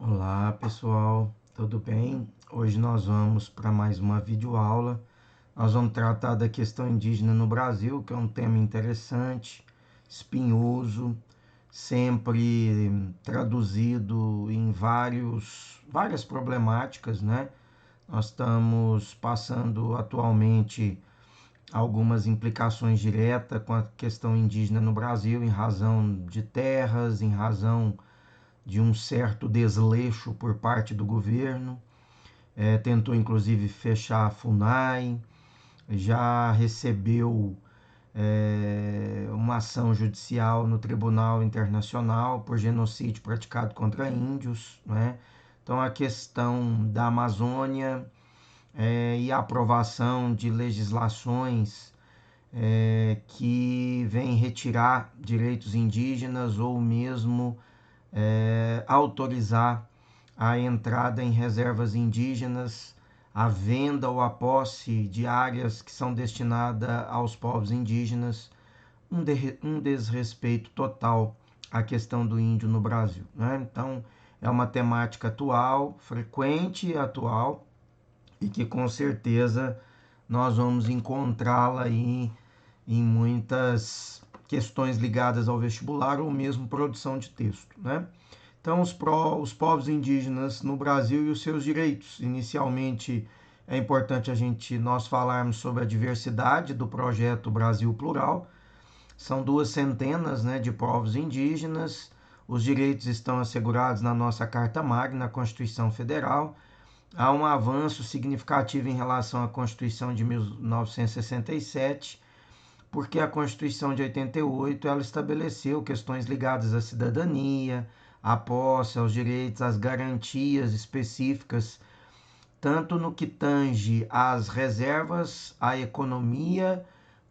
Olá pessoal, tudo bem? Hoje nós vamos para mais uma videoaula. Nós vamos tratar da questão indígena no Brasil, que é um tema interessante, espinhoso, sempre traduzido em várias problemáticas, né? Nós estamos passando atualmente algumas implicações diretas com a questão indígena no Brasil, em razão de terras, em razão de um certo desleixo por parte do governo. Tentou inclusive fechar a FUNAI, já recebeu uma ação judicial no Tribunal Internacional por genocídio praticado contra índios, né? Então a questão da Amazônia e a aprovação de legislações que vêm retirar direitos indígenas ou mesmo autorizar a entrada em reservas indígenas, a venda ou a posse de áreas que são destinadas aos povos indígenas, um desrespeito total à questão do índio no Brasil, né? Então, é uma temática atual, frequente e atual, e que com certeza nós vamos encontrá-la aí em muitas questões ligadas ao vestibular ou mesmo produção de texto, né? Então, os povos indígenas no Brasil e os seus direitos. Inicialmente, é importante nós falarmos sobre a diversidade do projeto Brasil Plural. São 200, né, de povos indígenas. Os direitos estão assegurados na nossa Carta Magna, na Constituição Federal. Há um avanço significativo em relação à Constituição de 1967, porque a Constituição de 88 ela estabeleceu questões ligadas à cidadania, à posse, aos direitos, às garantias específicas, tanto no que tange às reservas, à economia,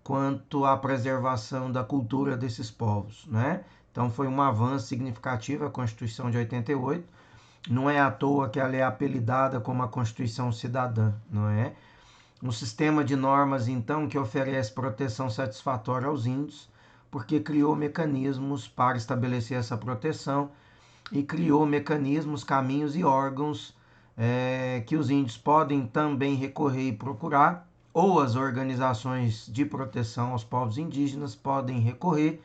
quanto à preservação da cultura desses povos, né? Então foi um avanço significativo a Constituição de 88. Não é à toa que ela é apelidada como a Constituição Cidadã, não é? Um sistema de normas, então, que oferece proteção satisfatória aos índios, porque criou mecanismos para estabelecer essa proteção e criou mecanismos, caminhos e órgãos que os índios podem também recorrer e procurar, ou as organizações de proteção aos povos indígenas podem recorrer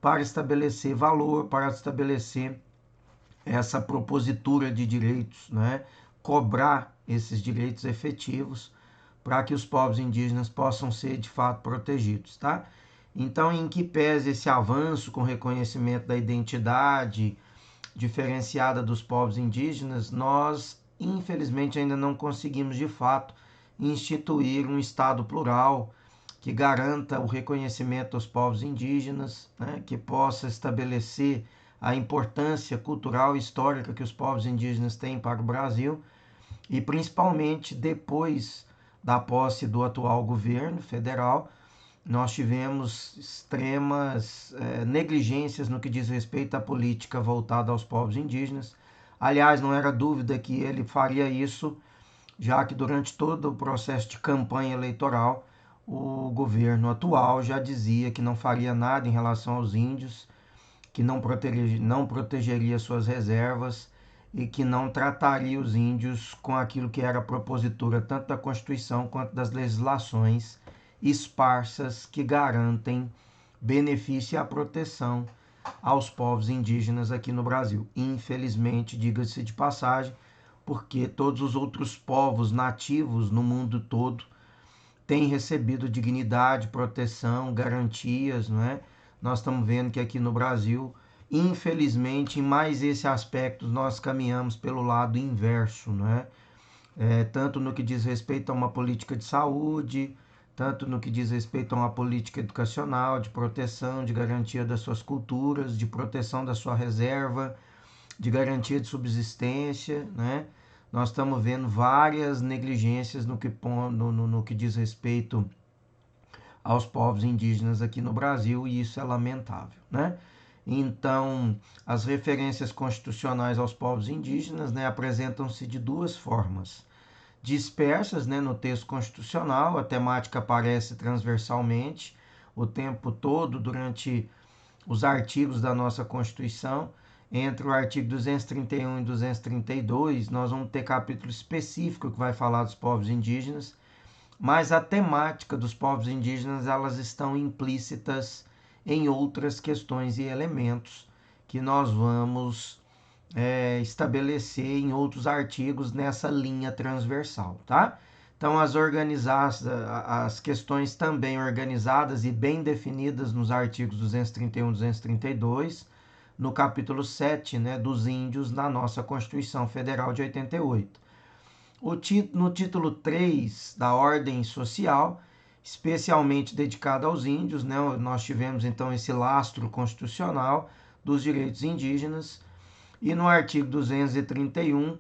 para estabelecer valor, para estabelecer essa propositura de direitos, né? Cobrar esses direitos efetivos para que os povos indígenas possam ser de fato protegidos, tá? Então, em que pese esse avanço com reconhecimento da identidade diferenciada dos povos indígenas, nós, infelizmente, ainda não conseguimos de fato instituir um Estado plural que garanta o reconhecimento aos povos indígenas, né, que possa estabelecer a importância cultural e histórica que os povos indígenas têm para o Brasil, e principalmente depois da posse do atual governo federal, nós tivemos extremas negligências no que diz respeito à política voltada aos povos indígenas. Aliás, não era dúvida que ele faria isso, já que durante todo o processo de campanha eleitoral, o governo atual já dizia que não faria nada em relação aos índios, que não protegeria suas reservas e que não trataria os índios com aquilo que era a propositura tanto da Constituição quanto das legislações esparsas que garantem benefício e a proteção aos povos indígenas aqui no Brasil. Infelizmente, diga-se de passagem, porque todos os outros povos nativos no mundo todo têm recebido dignidade, proteção, garantias, não é? Nós estamos vendo que aqui no Brasil, infelizmente, em mais esse aspecto, nós caminhamos pelo lado inverso, não é? Tanto no que diz respeito a uma política de saúde, tanto no que diz respeito a uma política educacional, de proteção, de garantia das suas culturas, de proteção da sua reserva, de garantia de subsistência, né? Nós estamos vendo várias negligências no que diz respeito aos povos indígenas aqui no Brasil, e isso é lamentável, né? Então, as referências constitucionais aos povos indígenas, né, apresentam-se de duas formas. Dispersas, né, no texto constitucional, a temática aparece transversalmente o tempo todo durante os artigos da nossa Constituição, entre o artigo 231 e 232, nós vamos ter capítulo específico que vai falar dos povos indígenas, mas a temática dos povos indígenas, elas estão implícitas em outras questões e elementos que nós vamos estabelecer em outros artigos nessa linha transversal, tá? Então, as questões também organizadas e bem definidas nos artigos 231 e 232, no capítulo 7, né, dos índios na nossa Constituição Federal de 88. No título 3 da Ordem Social, especialmente dedicado aos índios, né, nós tivemos então esse lastro constitucional dos direitos indígenas, e no artigo 231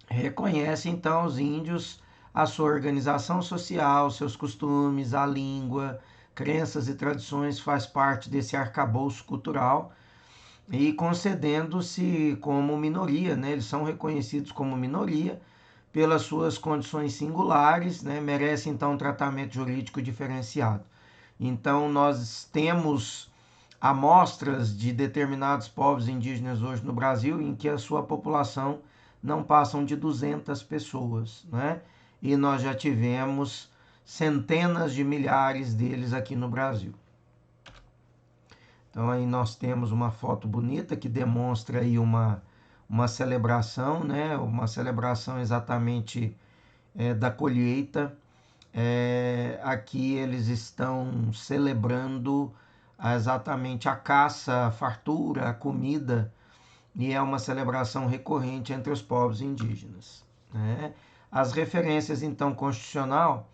reconhece então aos índios a sua organização social, seus costumes, a língua, crenças e tradições, faz parte desse arcabouço cultural, e concedendo-se como minoria, né? Eles são reconhecidos como minoria pelas suas condições singulares, né? Merece então um tratamento jurídico diferenciado. Então nós temos amostras de determinados povos indígenas hoje no Brasil em que a sua população não passam de 200 pessoas, né? E nós já tivemos centenas de milhares deles aqui no Brasil. Então aí nós temos uma foto bonita que demonstra aí uma celebração, né? Uma celebração exatamente da colheita. Aqui eles estão celebrando exatamente a caça, a fartura, a comida, e é uma celebração recorrente entre os povos indígenas, né? As referências, então, constitucional,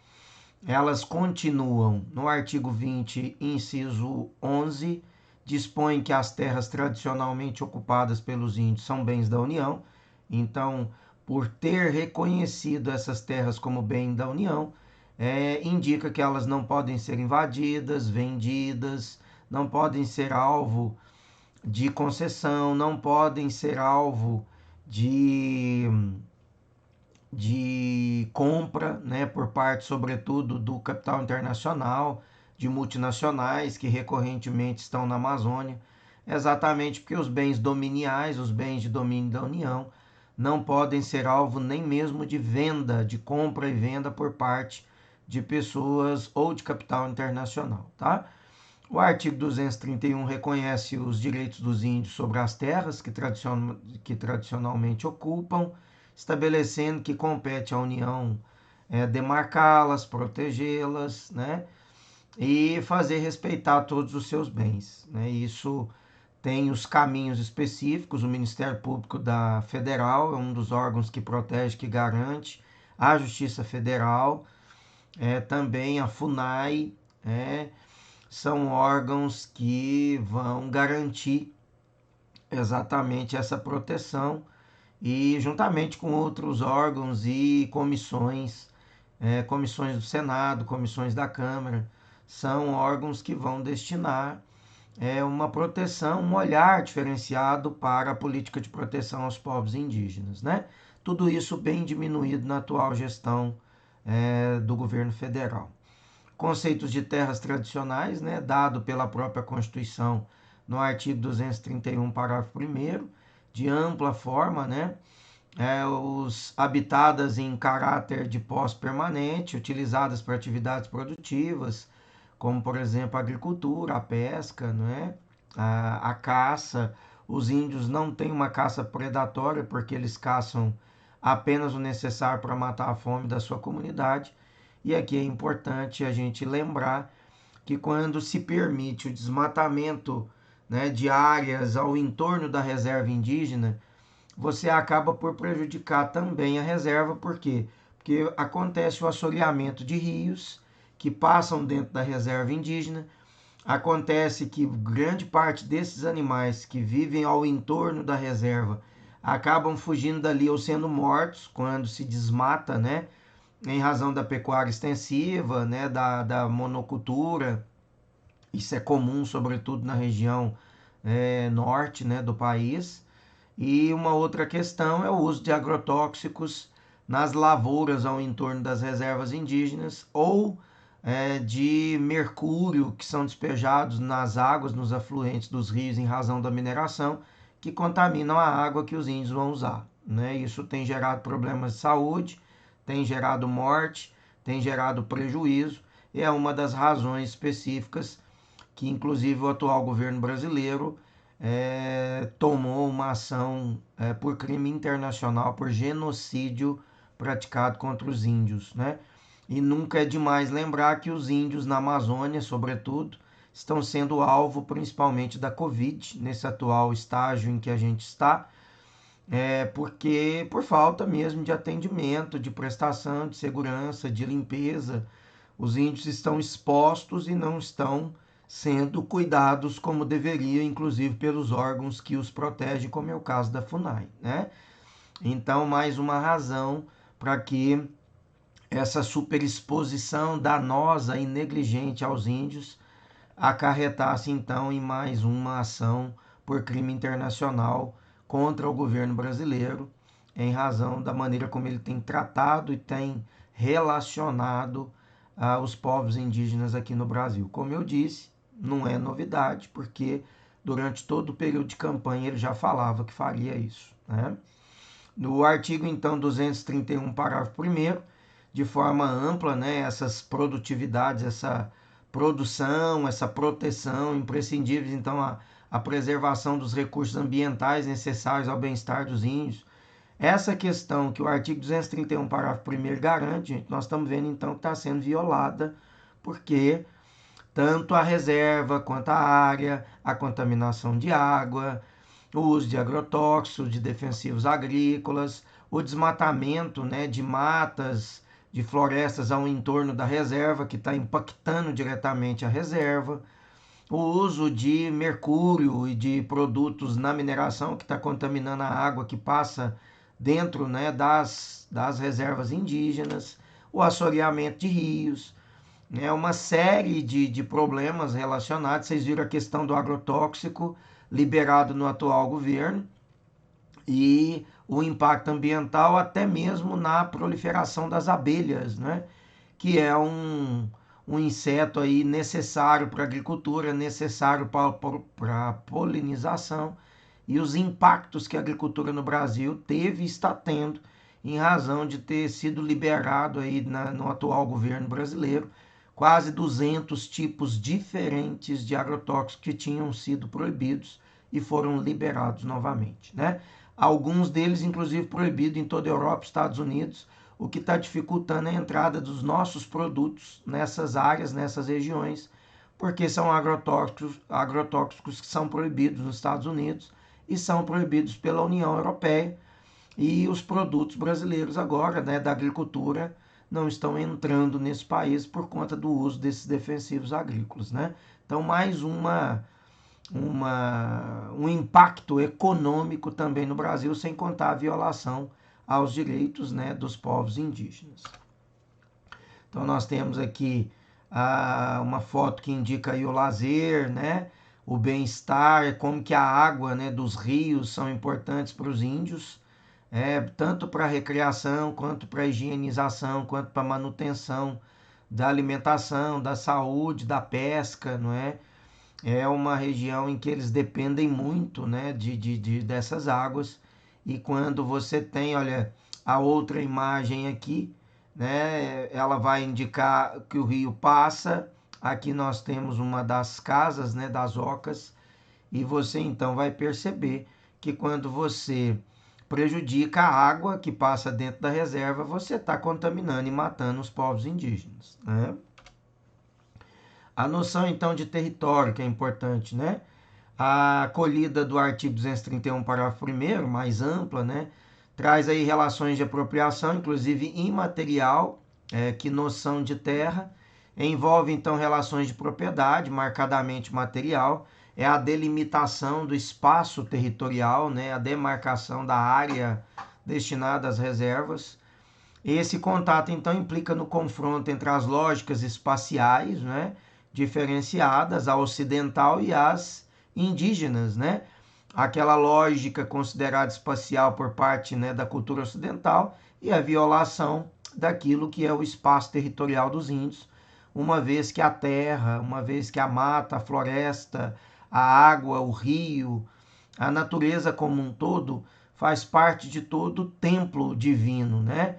elas continuam no artigo 20, inciso 11, dispõe que as terras tradicionalmente ocupadas pelos índios são bens da União. Então, por ter reconhecido essas terras como bem da União, indica que elas não podem ser invadidas, vendidas, não podem ser alvo de concessão, não podem ser alvo de compra, né, por parte, sobretudo, do capital internacional, de multinacionais que recorrentemente estão na Amazônia, exatamente porque os bens dominiais, os bens de domínio da União, não podem ser alvo nem mesmo de venda, de compra e venda por parte de pessoas ou de capital internacional, tá? O artigo 231 reconhece os direitos dos índios sobre as terras que tradicionalmente ocupam, estabelecendo que compete à União demarcá-las, protegê-las, né? E fazer respeitar todos os seus bens, né? Isso tem os caminhos específicos. O Ministério Público da Federal é um dos órgãos que protege, que garante. A Justiça Federal, também a FUNAI, são órgãos que vão garantir exatamente essa proteção, e juntamente com outros órgãos e comissões, comissões do Senado, comissões da Câmara, são órgãos que vão destinar uma proteção, um olhar diferenciado para a política de proteção aos povos indígenas, né? Tudo isso bem diminuído na atual gestão do governo federal. Conceitos de terras tradicionais, né, dado pela própria Constituição no artigo 231, parágrafo 1º, de ampla forma, né, os habitadas em caráter de posse permanente, utilizadas para atividades produtivas, como, por exemplo, a agricultura, a pesca, né, a caça. Os índios não têm uma caça predatória, porque eles caçam apenas o necessário para matar a fome da sua comunidade. E aqui é importante a gente lembrar que quando se permite o desmatamento, né, de áreas ao entorno da reserva indígena, você acaba por prejudicar também a reserva. Por quê? Porque acontece o assoreamento de rios que passam dentro da reserva indígena. Acontece que grande parte desses animais que vivem ao entorno da reserva acabam fugindo dali ou sendo mortos quando se desmata, né? Em razão da pecuária extensiva, né, da monocultura. Isso é comum, sobretudo na região norte, né, do país. E uma outra questão é o uso de agrotóxicos nas lavouras ao entorno das reservas indígenas, ou de mercúrio que são despejados nas águas, nos afluentes dos rios em razão da mineração, que contaminam a água que os índios vão usar, né? Isso tem gerado problemas de saúde, tem gerado morte, tem gerado prejuízo, e é uma das razões específicas que, inclusive, o atual governo brasileiro tomou uma ação por crime internacional, por genocídio praticado contra os índios, né? E nunca é demais lembrar que os índios na Amazônia, sobretudo, estão sendo alvo principalmente da Covid, nesse atual estágio em que a gente está, porque por falta mesmo de atendimento, de prestação, de segurança, de limpeza, os índios estão expostos e não estão sendo cuidados como deveria, inclusive pelos órgãos que os protegem, como é o caso da FUNAI, né? Então, mais uma razão para que essa superexposição danosa e negligente aos índios acarretasse então em mais uma ação por crime internacional contra o governo brasileiro, em razão da maneira como ele tem tratado e tem relacionado os povos indígenas aqui no Brasil. Como eu disse, não é novidade, porque durante todo o período de campanha ele já falava que faria isso, né? No artigo, então, 231, parágrafo 1º, de forma ampla, né, essas produtividades, essa produção, essa proteção imprescindíveis, então, a preservação dos recursos ambientais necessários ao bem-estar dos índios. Essa questão que o artigo 231, parágrafo 1º garante, gente, nós estamos vendo, então, que está sendo violada, porque tanto a reserva quanto a área, a contaminação de água, o uso de agrotóxicos, de defensivos agrícolas, o desmatamento, né, de matas, de florestas ao entorno da reserva, que está impactando diretamente a reserva, o uso de mercúrio e de produtos na mineração, que está contaminando a água que passa dentro, né, das reservas indígenas, o assoreamento de rios, né, uma série de problemas relacionados. Vocês viram a questão do agrotóxico liberado no atual governo e o impacto ambiental até mesmo na proliferação das abelhas, né, que é um inseto aí necessário para a agricultura, necessário para a polinização, e os impactos que a agricultura no Brasil teve e está tendo em razão de ter sido liberado aí no atual governo brasileiro quase 200 tipos diferentes de agrotóxicos que tinham sido proibidos e foram liberados novamente, né? Alguns deles, inclusive, proibidos em toda a Europa e Estados Unidos, o que está dificultando a entrada dos nossos produtos nessas áreas, nessas regiões, porque são agrotóxicos que são proibidos nos Estados Unidos e são proibidos pela União Europeia, e os produtos brasileiros agora, né, da agricultura, não estão entrando nesse país por conta do uso desses defensivos agrícolas, né? Então, mais um impacto econômico também no Brasil, sem contar a violação aos direitos, né, dos povos indígenas. Então, nós temos aqui uma foto que indica aí o lazer, né, o bem-estar, como que a água, né, dos rios são importantes para os índios, tanto para a recreação, quanto para a higienização, quanto para a manutenção da alimentação, da saúde, da pesca, não é? É uma região em que eles dependem muito, né, dessas águas. E quando você tem, olha, a outra imagem aqui, né, ela vai indicar que o rio passa. Aqui nós temos uma das casas, né, das ocas, e você então vai perceber que quando você prejudica a água que passa dentro da reserva, você está contaminando e matando os povos indígenas, né? A noção, então, de território, que é importante, né? A acolhida do artigo 231, parágrafo 1º, mais ampla, né? Traz aí relações de apropriação, inclusive imaterial, que noção de terra. Envolve, então, relações de propriedade, marcadamente material. É a delimitação do espaço territorial, né? A demarcação da área destinada às reservas. Esse contato, então, implica no confronto entre as lógicas espaciais, né, diferenciadas, a ocidental e as indígenas, né? Aquela lógica considerada espacial por parte, né, da cultura ocidental, e a violação daquilo que é o espaço territorial dos índios, uma vez que a terra, uma vez que a mata, a floresta, a água, o rio, A natureza como um todo faz parte de todo o templo divino, né?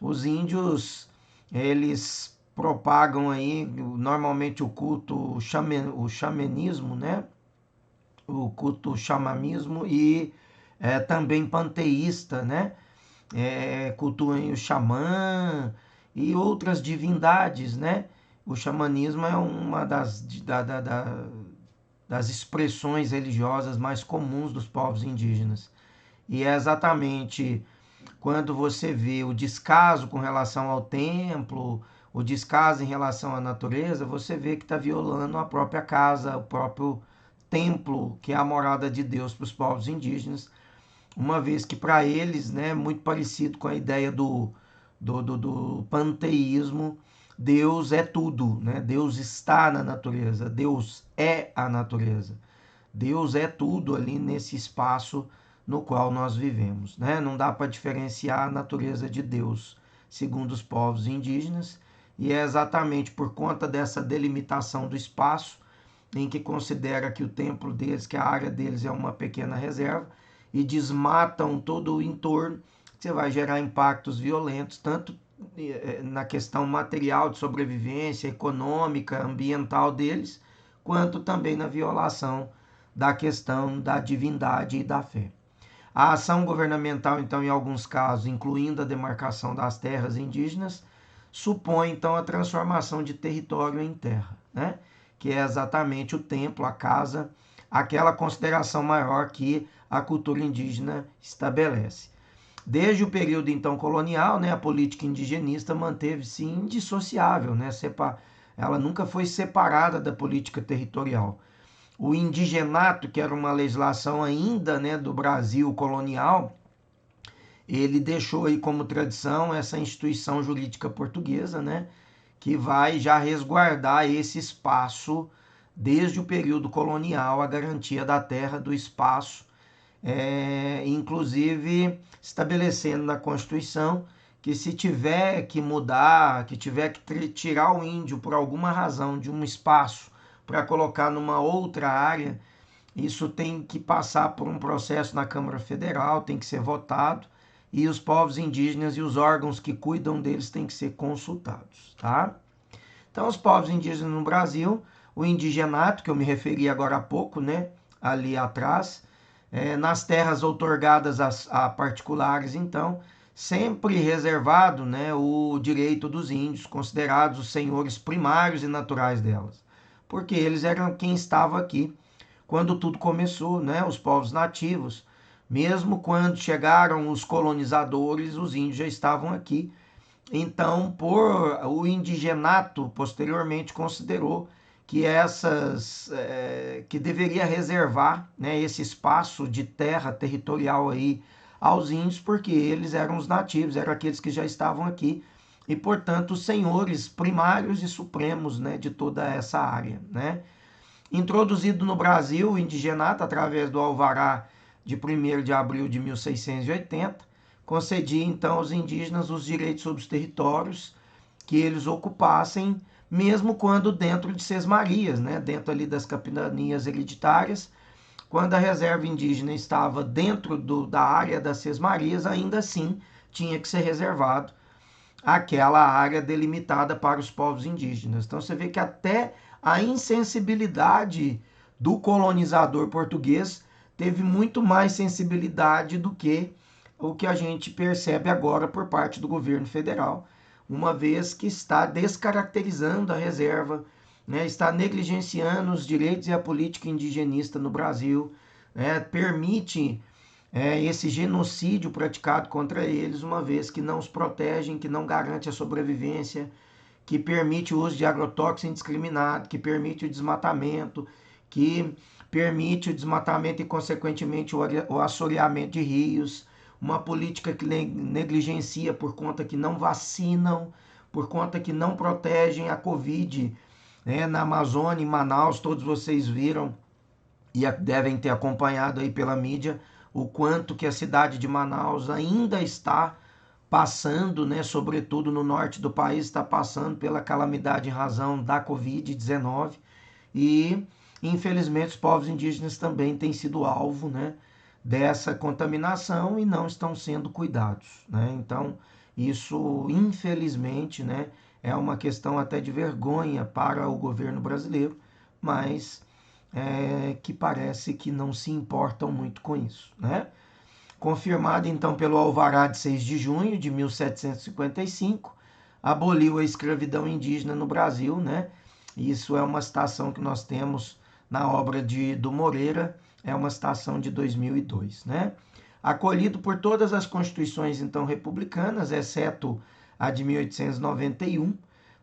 Os índios, eles propagam aí normalmente o culto, o xamanismo, né? O culto xamanismo e também panteísta, né? Cultuam o xamã e outras divindades, né? O xamanismo é uma das expressões religiosas mais comuns dos povos indígenas. E é exatamente quando você vê o descaso com relação ao templo, o descaso em relação à natureza, você vê que está violando a própria casa, o próprio templo, que é a morada de Deus para os povos indígenas, uma vez que para eles, né, muito parecido com a ideia do panteísmo, Deus é tudo, né? Deus está na natureza, Deus é a natureza. Deus é tudo ali nesse espaço no qual nós vivemos, né? Não dá para diferenciar a natureza de Deus, segundo os povos indígenas, e é exatamente por conta dessa delimitação do espaço, em que considera que o templo deles, que a área deles é uma pequena reserva, e desmatam todo o entorno, você vai gerar impactos violentos, tanto na questão material de sobrevivência, econômica, ambiental deles, quanto também na violação da questão da divindade e da fé. A ação governamental, então, em alguns casos, incluindo a demarcação das terras indígenas, supõe, então, a transformação de território em terra, né? Que é exatamente o templo, a casa, aquela consideração maior que a cultura indígena estabelece. Desde o período, então, colonial, né, a política indigenista manteve-se indissociável, né? Ela nunca foi separada da política territorial. O indigenato, que era uma legislação ainda, né, do Brasil colonial, ele deixou aí como tradição essa instituição jurídica portuguesa, né, que vai já resguardar esse espaço desde o período colonial, a garantia da terra, do espaço, inclusive estabelecendo na Constituição que se tiver que mudar, que tiver que tirar o índio por alguma razão de um espaço para colocar numa outra área, isso tem que passar por um processo na Câmara Federal, tem que ser votado, e os povos indígenas e os órgãos que cuidam deles têm que ser consultados, tá? Então, os povos indígenas no Brasil, o indigenato, que eu me referi agora há pouco, né, ali atrás, nas terras outorgadas a particulares, então, sempre reservado, né, o direito dos índios, considerados os senhores primários e naturais delas, porque eles eram quem estava aqui quando tudo começou, né, os povos nativos. Mesmo quando chegaram os colonizadores, os índios já estavam aqui. Então, por o indigenato posteriormente considerou que que deveria reservar, né, esse espaço de terra territorial aí aos índios, porque eles eram os nativos, eram aqueles que já estavam aqui e, portanto, os senhores primários e supremos, né, de toda essa área, né? Introduzido no Brasil, o indigenato, através do alvará de 1º de abril de 1680, concedia então aos indígenas os direitos sobre os territórios que eles ocupassem, mesmo quando dentro de sesmarias, né? Dentro ali das capitanias hereditárias. Quando a reserva indígena estava dentro da área das sesmarias, ainda assim tinha que ser reservado aquela área delimitada para os povos indígenas. Então você vê que até a insensibilidade do colonizador português teve muito mais sensibilidade do que o que a gente percebe agora por parte do governo federal, uma vez que está descaracterizando a reserva, né, está negligenciando os direitos e a política indigenista no Brasil, né, permite esse genocídio praticado contra eles, uma vez que não os protegem, que não garante a sobrevivência, que permite o uso de agrotóxicos indiscriminado, que permite o desmatamento, que permite o desmatamento e, consequentemente, o assoreamento de rios, uma política que negligencia por conta que não vacinam, por conta que não protegem a Covid, né? Na Amazônia, em Manaus, todos vocês viram e devem ter acompanhado aí pela mídia o quanto que a cidade de Manaus ainda está passando, né, sobretudo no norte do país, está passando pela calamidade em razão da Covid-19 e, infelizmente, os povos indígenas também têm sido alvo, né, dessa contaminação e não estão sendo cuidados, né? Então, isso, infelizmente, né, é uma questão até de vergonha para o governo brasileiro, mas que parece que não se importam muito com isso, né? Confirmado então pelo Alvará de 6 de junho de 1755, aboliu a escravidão indígena no Brasil, né? Isso é uma citação que nós temos na obra do Moreira, é uma citação de 2002, né? Acolhido por todas as constituições então republicanas, exceto a de 1891,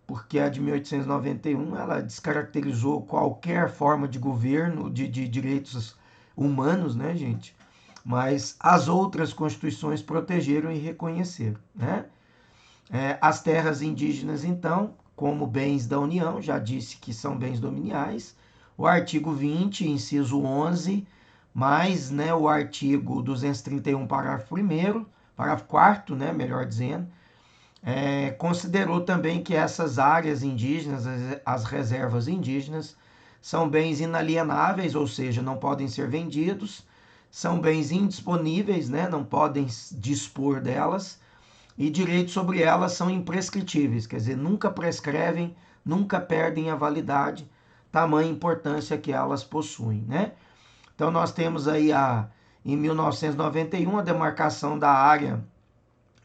porque a de 1891 ela descaracterizou qualquer forma de governo, de direitos humanos, né, gente? Mas as outras constituições protegeram e reconheceram, né? As terras indígenas, então, como bens da União, já disse que são bens dominiais. O artigo 20, inciso 11, mais, né, o artigo 231, parágrafo 1º, parágrafo 4º, né, melhor dizendo, considerou também que essas áreas indígenas, as reservas indígenas, são bens inalienáveis, ou seja, não podem ser vendidos, são bens indisponíveis, né, não podem dispor delas, e direitos sobre elas são imprescritíveis, quer dizer, nunca prescrevem, nunca perdem a validade, tamanha importância que elas possuem, né? Então nós temos aí em 1991 a demarcação da área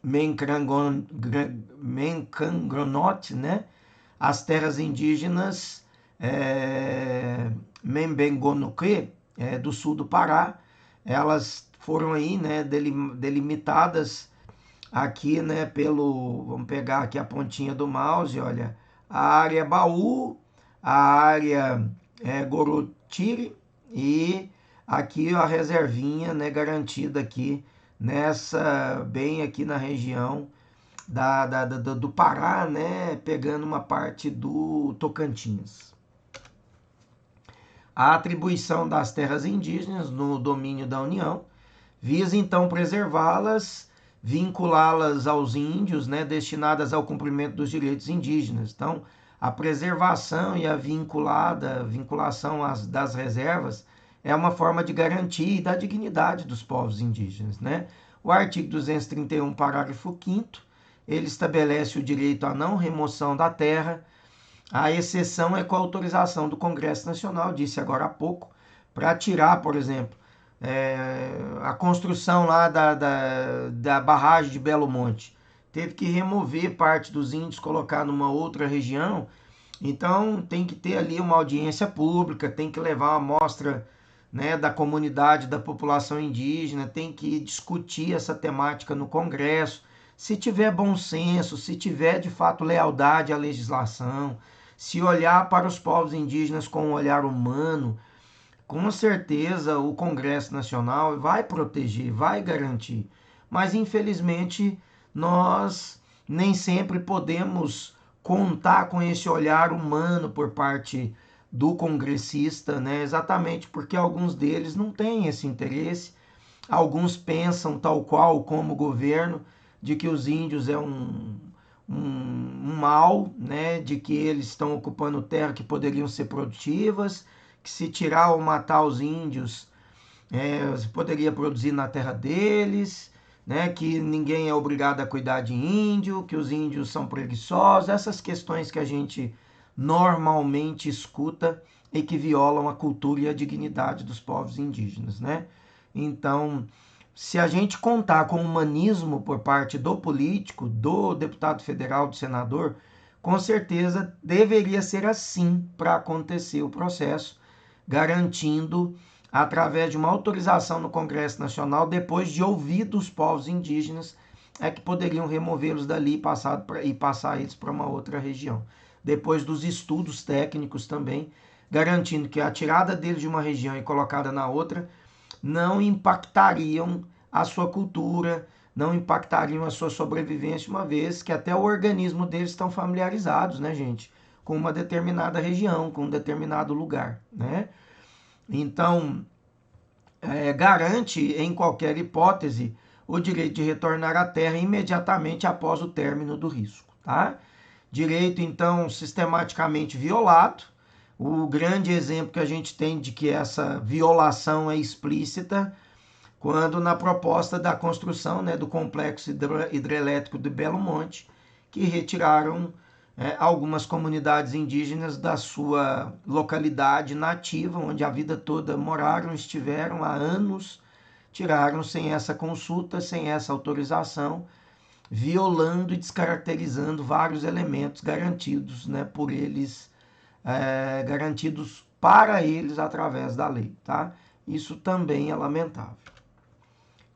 Menkangronote, né? As terras indígenas Membengonuque, do sul do Pará, elas foram aí, né, delimitadas aqui, né, vamos pegar aqui a pontinha do mouse, olha, a área Baú, a área Gorotiri e aqui a reservinha, né, garantida aqui bem aqui na região do Pará, né, pegando uma parte do Tocantins. A atribuição das terras indígenas no domínio da União visa então preservá-las, vinculá-las aos índios, né, destinadas ao cumprimento dos direitos indígenas. Então, a preservação e a vinculação das reservas é uma forma de garantia da dignidade dos povos indígenas, né? O artigo 231, parágrafo 5º, ele estabelece o direito à não remoção da terra. A exceção é com a autorização do Congresso Nacional, disse agora há pouco, para tirar, por exemplo, a construção lá da barragem de Belo Monte. Teve que remover parte dos índios, colocar numa outra região. Então tem que ter ali uma audiência pública, tem que levar uma amostra, né, da comunidade, da população indígena, tem que discutir essa temática no Congresso. Se tiver bom senso, se tiver de fato lealdade à legislação, se olhar para os povos indígenas com um olhar humano, com certeza o Congresso Nacional vai proteger, vai garantir. Mas infelizmente nós nem sempre podemos contar com esse olhar humano por parte do congressista, né? Exatamente porque alguns deles não têm esse interesse. Alguns pensam, tal qual como o governo, de que os índios é um mal, né? De que eles estão ocupando terra que poderiam ser produtivas, que se tirar ou matar os índios, você poderia produzir na terra deles, né? Que ninguém é obrigado a cuidar de índio, que os índios são preguiçosos, essas questões que a gente normalmente escuta e que violam a cultura e a dignidade dos povos indígenas, né? Então, se a gente contar com humanismo por parte do político, do deputado federal, do senador, com certeza deveria ser assim para acontecer o processo, garantindo, através de uma autorização no Congresso Nacional, depois de ouvir dos povos indígenas, que poderiam removê-los dali e passar eles para uma outra região. Depois dos estudos técnicos também, garantindo que a tirada deles de uma região e colocada na outra não impactariam a sua cultura, não impactariam a sua sobrevivência, uma vez que até o organismo deles estão familiarizados, né, gente, com uma determinada região, com um determinado lugar, né? Então, garante, em qualquer hipótese, o direito de retornar à terra imediatamente após o término do risco, tá? Direito, então, sistematicamente violado. O grande exemplo que a gente tem de que essa violação é explícita quando na proposta da construção, né, do complexo hidrelétrico de Belo Monte, que retiraram algumas comunidades indígenas da sua localidade nativa, onde a vida toda moraram, estiveram há anos, tiraram sem essa consulta, sem essa autorização, violando e descaracterizando vários elementos garantidos, né, por eles, garantidos para eles através da lei, tá? Isso também é lamentável.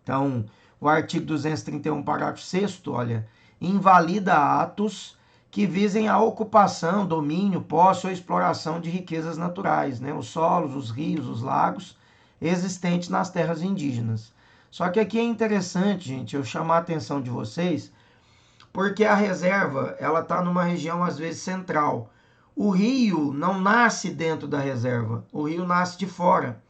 Então, o artigo 231, parágrafo 6º, olha, invalida atos que visem a ocupação, domínio, posse ou exploração de riquezas naturais, né? Os solos, os rios, os lagos existentes nas terras indígenas. Só que aqui é interessante, gente, eu chamar a atenção de vocês, porque a reserva, ela está numa região, às vezes, central. O rio não nasce dentro da reserva, o rio nasce de fora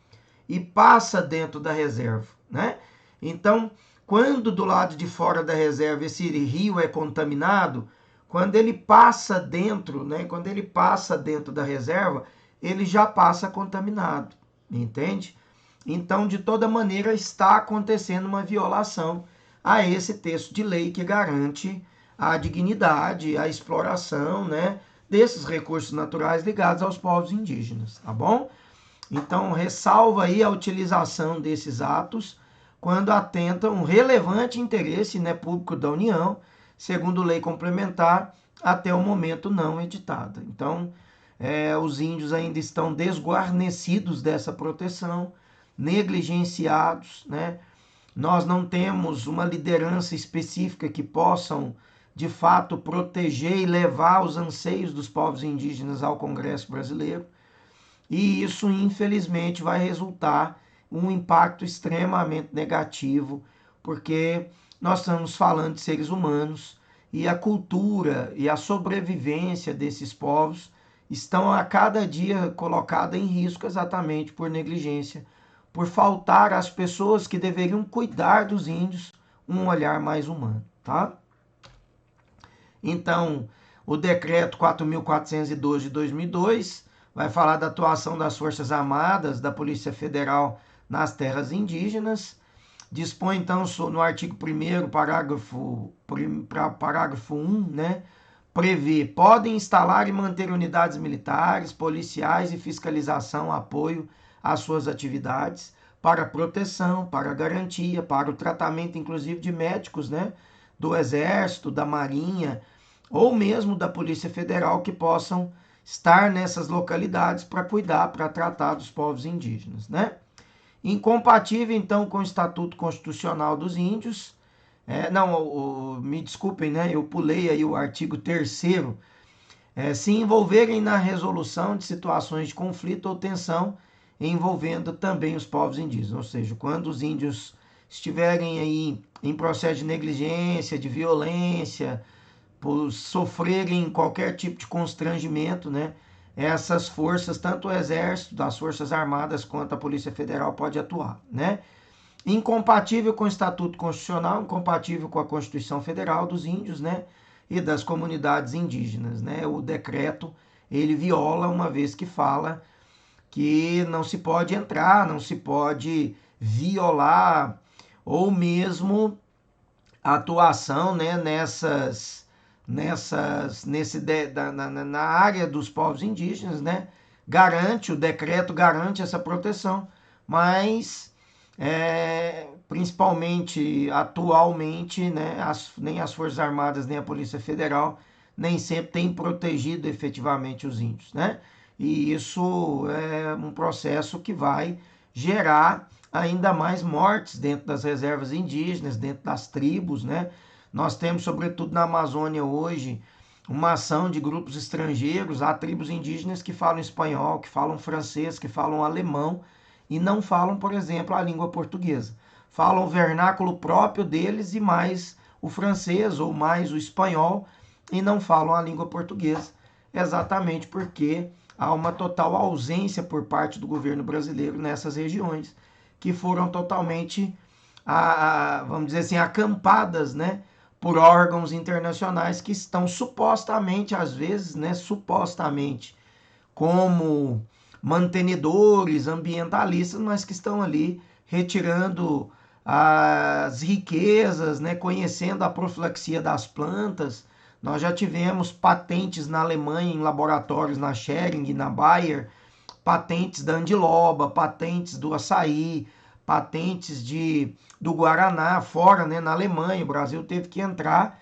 e passa dentro da reserva, né? Então, quando do lado de fora da reserva esse rio é contaminado, quando ele passa dentro, né? Quando ele passa dentro da reserva, ele já passa contaminado, entende? Então, de toda maneira, está acontecendo uma violação a esse texto de lei que garante a dignidade, a exploração, né, desses recursos naturais ligados aos povos indígenas, tá bom? Então, ressalva aí a utilização desses atos quando atentam um relevante interesse, né, público da União, segundo lei complementar, até o momento não editada. Então, os índios ainda estão desguarnecidos dessa proteção, negligenciados, né? Nós não temos uma liderança específica que possam, de fato, proteger e levar os anseios dos povos indígenas ao Congresso brasileiro. E isso, infelizmente, vai resultar um impacto extremamente negativo, porque nós estamos falando de seres humanos e a cultura e a sobrevivência desses povos estão a cada dia colocada em risco exatamente por negligência, por faltar às pessoas que deveriam cuidar dos índios um olhar mais humano, tá? Então, o decreto 4.412 de 2002 vai falar da atuação das Forças Armadas, da Polícia Federal nas terras indígenas. Dispõe, então, no artigo 1º, parágrafo 1, né? Prevê, podem instalar e manter unidades militares, policiais e fiscalização, apoio às suas atividades, para proteção, para garantia, para o tratamento, inclusive, de médicos, né? Do Exército, da Marinha, ou mesmo da Polícia Federal, que possam estar nessas localidades para cuidar, para tratar dos povos indígenas, né? Incompatível, então, com o Estatuto Constitucional dos Índios. Me desculpem, né? Eu pulei aí o artigo 3º. Se envolverem na resolução de situações de conflito ou tensão envolvendo também os povos indígenas. Ou seja, quando os índios estiverem aí em processo de negligência, de violência, por sofrerem qualquer tipo de constrangimento, né? Essas forças, tanto o Exército, das Forças Armadas, quanto a Polícia Federal pode atuar, né? Incompatível com o Estatuto Constitucional, incompatível com a Constituição Federal dos Índios, né? E das comunidades indígenas, né? O decreto, ele viola, uma vez que fala que não se pode entrar, não se pode violar, ou mesmo atuação, né, na área dos povos indígenas, né? O decreto garante essa proteção, mas principalmente atualmente, né, nem as Forças Armadas nem a Polícia Federal nem sempre têm protegido efetivamente os índios, né? E isso é um processo que vai gerar ainda mais mortes dentro das reservas indígenas, dentro das tribos, né? Nós temos, sobretudo na Amazônia hoje, uma ação de grupos estrangeiros, há tribos indígenas que falam espanhol, que falam francês, que falam alemão e não falam, por exemplo, a língua portuguesa. Falam o vernáculo próprio deles e mais o francês ou mais o espanhol e não falam a língua portuguesa, exatamente porque há uma total ausência por parte do governo brasileiro nessas regiões, que foram totalmente, vamos dizer assim, acampadas, né, por órgãos internacionais que estão supostamente, às vezes, né, supostamente, como mantenedores ambientalistas, mas que estão ali retirando as riquezas, né, conhecendo a profilaxia das plantas. Nós já tivemos patentes na Alemanha, em laboratórios, na Schering, na Bayer, patentes da andiloba, patentes do açaí, patentes do guaraná, fora, né, na Alemanha. O Brasil teve que entrar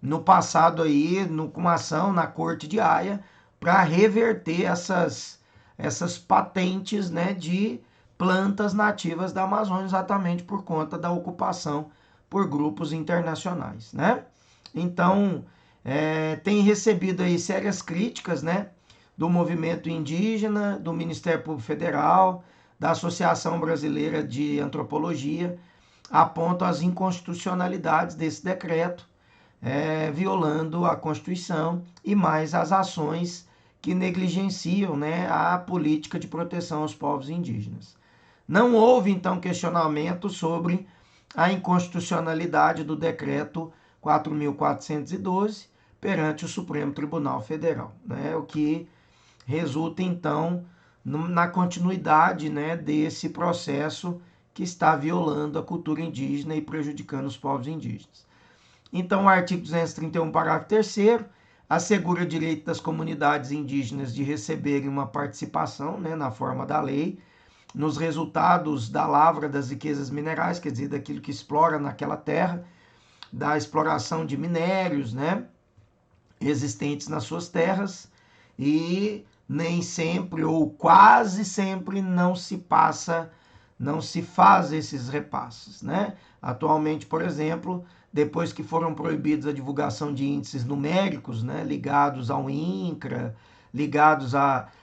no passado aí, com uma ação na Corte de Haia, para reverter essas patentes, né, de plantas nativas da Amazônia, exatamente por conta da ocupação por grupos internacionais, né? Então, tem recebido aí sérias críticas, né, do movimento indígena, do Ministério Público Federal, da Associação Brasileira de Antropologia, apontam as inconstitucionalidades desse decreto, violando a Constituição e mais as ações que negligenciam, né, a política de proteção aos povos indígenas. Não houve, então, questionamento sobre a inconstitucionalidade do decreto 4.412 perante o Supremo Tribunal Federal, né, o que resulta, então, na continuidade, né, desse processo que está violando a cultura indígena e prejudicando os povos indígenas. Então, o artigo 231, parágrafo 3º, assegura o direito das comunidades indígenas de receberem uma participação, né, na forma da lei, nos resultados da lavra das riquezas minerais, quer dizer, daquilo que explora naquela terra, da exploração de minérios, né, existentes nas suas terras, e nem sempre ou quase sempre não se faz esses repasses, né? Atualmente, por exemplo, depois que foram proibidos a divulgação de índices numéricos, né, ligados ao INCRA, ligados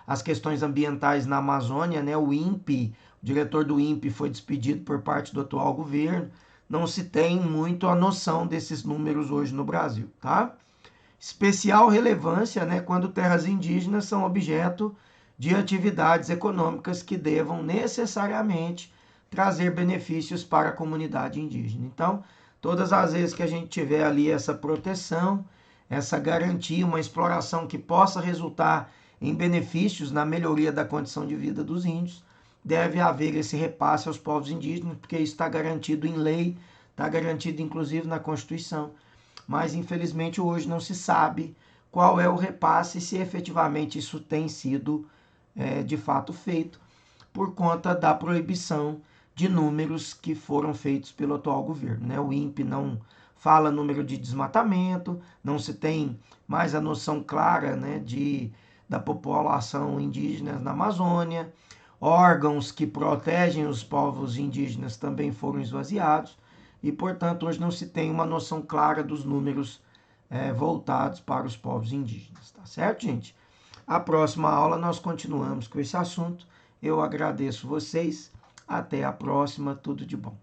às questões ambientais na Amazônia, né, o INPE, o diretor do INPE foi despedido por parte do atual governo, não se tem muito a noção desses números hoje no Brasil, tá? Especial relevância, né, quando terras indígenas são objeto de atividades econômicas que devam necessariamente trazer benefícios para a comunidade indígena. Então, todas as vezes que a gente tiver ali essa proteção, essa garantia, uma exploração que possa resultar em benefícios na melhoria da condição de vida dos índios, deve haver esse repasse aos povos indígenas, porque isso está garantido em lei, está garantido inclusive na Constituição. Mas infelizmente hoje não se sabe qual é o repasse, se efetivamente isso tem sido de fato feito, por conta da proibição de números que foram feitos pelo atual governo, né? O INPE não fala número de desmatamento, não se tem mais a noção clara, né, da população indígena na Amazônia, órgãos que protegem os povos indígenas também foram esvaziados, e, portanto, hoje não se tem uma noção clara dos números voltados para os povos indígenas, tá certo, gente? A próxima aula nós continuamos com esse assunto. Eu agradeço vocês. Até a próxima. Tudo de bom.